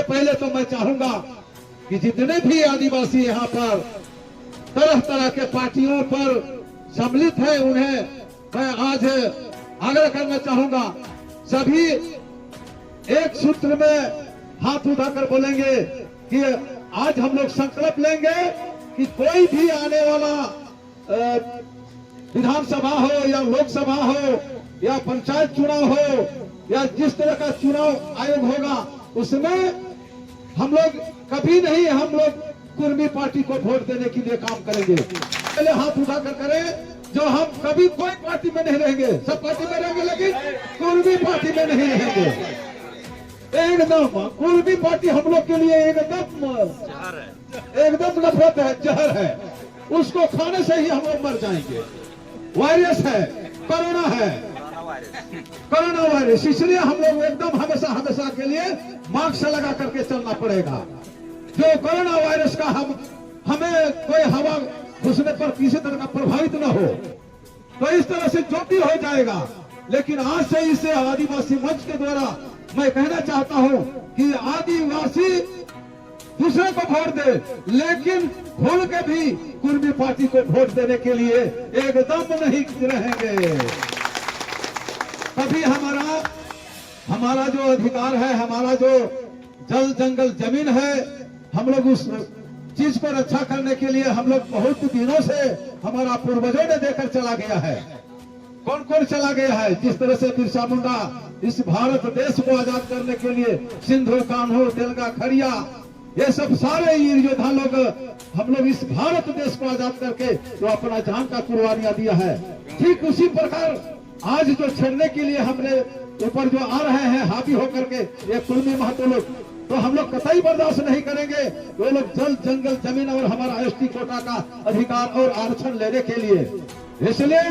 पहले तो मैं चाहूंगा कि जितने भी आदिवासी यहाँ पर तरह तरह के पार्टियों पर सम्मिलित है, उन्हें मैं आज आग्रह करना चाहूंगा, सभी एक सूत्र में हाथ उठाकर बोलेंगे कि आज हम लोग संकल्प लेंगे कि कोई भी आने वाला विधानसभा हो या लोकसभा हो या पंचायत चुनाव हो या जिस तरह का चुनाव आयोग होगा, उसमें हम लोग कभी नहीं हम लोग कुर्मी पार्टी को वोट देने के लिए काम करेंगे। पहले हाथ उठाकर करें जो हम कभी कोई पार्टी में नहीं रहेंगे, सब पार्टी में रहेंगे लेकिन कुर्मी पार्टी में नहीं रहेंगे। एकदम कुर्मी पार्टी हम लोग के लिए एकदम नफरत है, जहर है, उसको खाने से ही हम लोग मर जाएंगे। वायरस है, कोरोना है, कोरोना वायरस, इसलिए हम लोग एकदम हमेशा हमेशा के लिए मास्क लगा करके चलना पड़ेगा। जो कोरोना वायरस का हमें कोई हवा घुसने पर किसी तरह का प्रभावित न हो, तो इस तरह से जो भी हो जाएगा। लेकिन आज से इसे आदिवासी मंच के द्वारा मैं कहना चाहता हूं कि आदिवासी दूसरे को वोट दे, लेकिन भूल के भी कुर्मी पार्टी को वोट देने के लिए एकदम नहीं रहेंगे। तभी हमारा जो अधिकार है, हमारा जो जल जंगल जमीन है, हम लोग उस चीज को रक्षा करने के लिए हम लोग बहुत दिनों से हमारा पूर्वजों ने देकर चला गया है। कौन कौन चला गया है? जिस तरह से बिरसा मुंडा इस भारत देश को आजाद करने के लिए सिंधु कान्हू तेलगा खड़िया ये सब सारे योद्धा लोग हम लोग इस भारत देश को आजाद करके जो अपना जान का कुर्बानियां दिया है, ठीक उसी प्रकार आज जो छेड़ने के लिए हमने ऊपर जो आ रहे हैं हावी होकर के ये कुर्मी महतो लोग, तो हम लोग कतई बर्दाश्त नहीं करेंगे। वो लोग जल जंगल जमीन और हमारा एसटी कोटा का अधिकार और आरक्षण लेने के लिए, इसलिए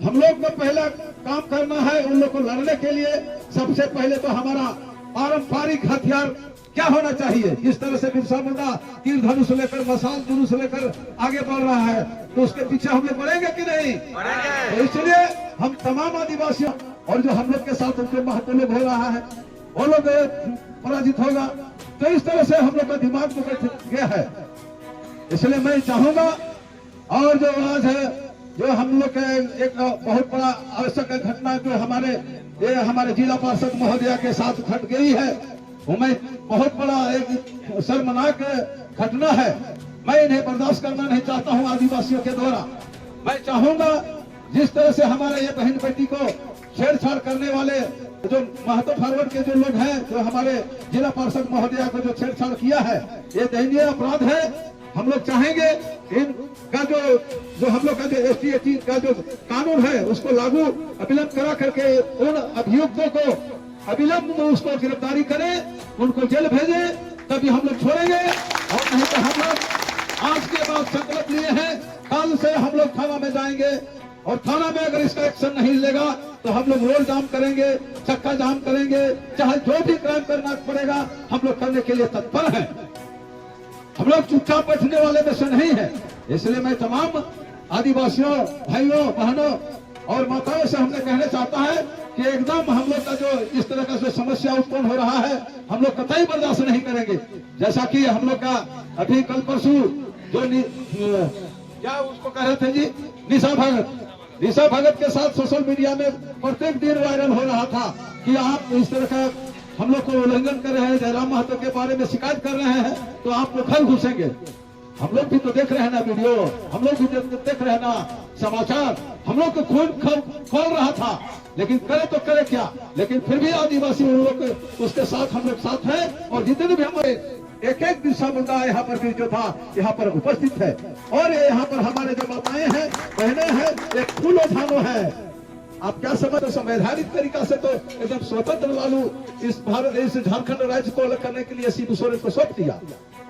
हम लोग को पहला काम करना है उन लोग को लड़ने के लिए। सबसे पहले तो हमारा पारंपरिक हथियार क्या होना चाहिए। जिस तरह से बिरसा मुंडा तीर धनुष लेकर मसाल जुलूस लेकर आगे बढ़ रहा है, तो उसके पीछे हम लोग बढ़ेंगे कि नहीं? तो इसलिए हम तमाम आदिवासियों और जो हम लोग के साथ उनके महत्व लोग हो रहा है वो लोग पराजित होगा। तो इस तरह से हम लोग का दिमाग को बैठ गया है। इसलिए मैं चाहूंगा, और जो आज है जो हम लोग के एक बहुत बड़ा आवश्यक घटना जो हमारे जिला पार्षद महोदया के साथ घट गई है, वो मैं बहुत बड़ा एक शर्मनाक घटना है। मैं इन्हें बर्दाश्त करना नहीं चाहता हूं आदिवासियों के द्वारा। मैं चाहूंगा जिस तरह से हमारे ये बहन बेटी को छेड़छाड़ करने वाले जो महतो फॉरवर्ड के जो लोग हैं, जो हमारे जिला पार्षद महोदया को जो छेड़छाड़ किया है, ये दयनीय अपराध है। हम लोग चाहेंगे इनका जो हम लोग का जो ST का जो कानून है उसको लागू अविलंब करा करके उन अभियुक्तों को अविलंब उसको गिरफ्तारी करें, उनको जेल भेजें, तभी हम लोग छोड़ेंगे। और नहीं तो हम लोग आज के बाद संकल्प लिए हैं, कल से हम लोग थाना में जाएंगे और थाना में अगर इसका एक्शन नहीं लेगा तो हम लोग रोड जाम करेंगे, चक्का जाम करेंगे, चाहे जो भी क्राइम करना पड़ेगा हम लोग करने के लिए तत्पर हैं। हम लोग चुपचाप बैठने वाले में से नहीं है। इसलिए मैं तमाम आदिवासियों भाइयों बहनों और माताओं से हमने कहना चाहता है कि एकदम हम लोग का जो इस तरह का जो समस्या उत्पन्न हो रहा है, हम लोग कतई बर्दाश्त नहीं करेंगे। जैसा कि हम लोग का अभी कल परसों जो क्या उसको कह रहे थे जी, निशा भगत के साथ सोशल मीडिया में प्रत्येक दिन वायरल हो रहा था कि आप इस तरह का हम लोग को उल्लंघन कर रहे हैं, जयराम महतो के बारे में शिकायत कर रहे हैं, तो आप लोग घर घुसेंगे। हम लोग भी तो देख रहे हैं ना वीडियो, हम लोग भी देख रहे हैं ना समाचार, हम लोग को खून खोल रहा था, लेकिन करे तो करे क्या। लेकिन फिर भी आदिवासी उन लोग उसके साथ हम लोग साथ हैं। और जितने भी हमारे एक बिरसा मुंडा यहाँ पर भी जो था यहाँ पर उपस्थित है, और यहाँ पर हमारे जो माताएं हैं बहने हैं, एक फूलो झानो है। आप क्या समझते? संवैधानिक तरीका से तो एकदम स्वतंत्र लालू इस भारत इस झारखंड राज्य को अलग करने के लिए शिबू सोरेन को सौंप दिया,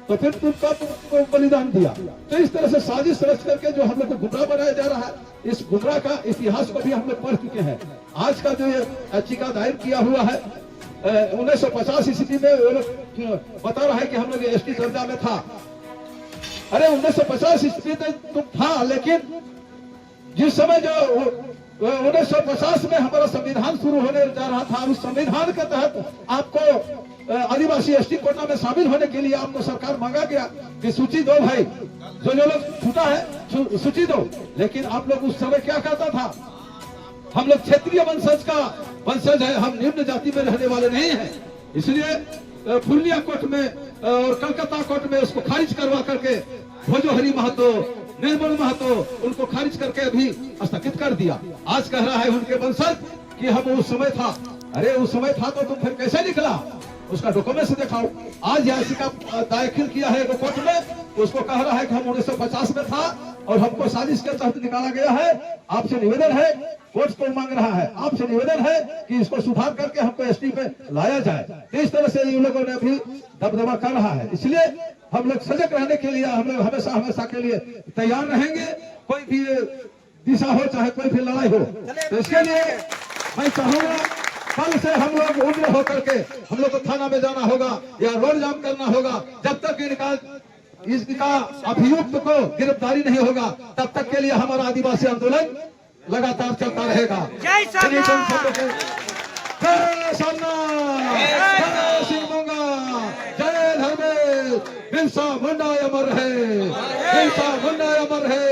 तो फिर तुमको बलिदान दिया। तो इस तरह से साजिश रच करके जो हम लोग को गुमराह बनाया जा रहा है, इस गुमराह का इतिहास को भी हम लोग पढ़ चुके हैं। आज का जो ये याचिका दायर किया हुआ है 1950 ईस्वी में वो लोग बता रहा है कि हम लोग ST दर्जा में था। अरे 1950 ईस्वी में तुम था, लेकिन जिस समय जो 1950 में हमारा संविधान शुरू होने जा रहा था। उस संविधान के तहत आपको आदिवासी एसटी कोटा में शामिल होने के लिए आपको सरकार मांगा गया कि सूची दो भाई, जो लोग छूटा है सूची दो। लेकिन आप लोग उस समय क्या कहता था, हम लोग क्षेत्रीय वंशज है, हम निम्न जाति में रहने वाले नहीं हैं। इसलिए पूर्णिया कोर्ट में और कलकत्ता कोर्ट में उसको खारिज करवा करके भोजोहरी महतो, निर्मल महतो, उनको खारिज करके अभी स्थगित कर दिया। आज कह रहा है उनके वंशज कि हम उस समय था। अरे उस समय था तो तुम फिर कैसे निकला, उसका डॉक्यूमेंट्स दिखाओ। आज याचिका दाखिल किया है कोर्ट में, उसको कह रहा है कि हम 1950 में था और हमको साजिश के तहत निकाला गया है। आपसे निवेदन है, कोर्ट को मांग रहा है, आपसे निवेदन है कि इसको सुधार करके हमको एसटी पे लाया जाए। तो इस तरह से इन लोगों ने अभी दबदबा कर रहा है। इसलिए हम लोग सजग रहने के लिए हम लोग हमेशा के लिए तैयार रहेंगे। कोई भी दिशा हो, चाहे कोई भी लड़ाई हो, तो इसके लिए मैं चाहूंगा कल से हम लोग उम्र होकर के हम लोग को थाना में जाना होगा या रोड जाम करना होगा। जब तक इसका अभियुक्त को गिरफ्तारी नहीं होगा, तब तक के लिए हमारा आदिवासी आंदोलन लगातार चलता रहेगा। जय सोमनाथ, जय सिंह मोंगा, जय धर्मेश, बिरसा मुंडा अमर है, बिरसा मुंडा अमर है।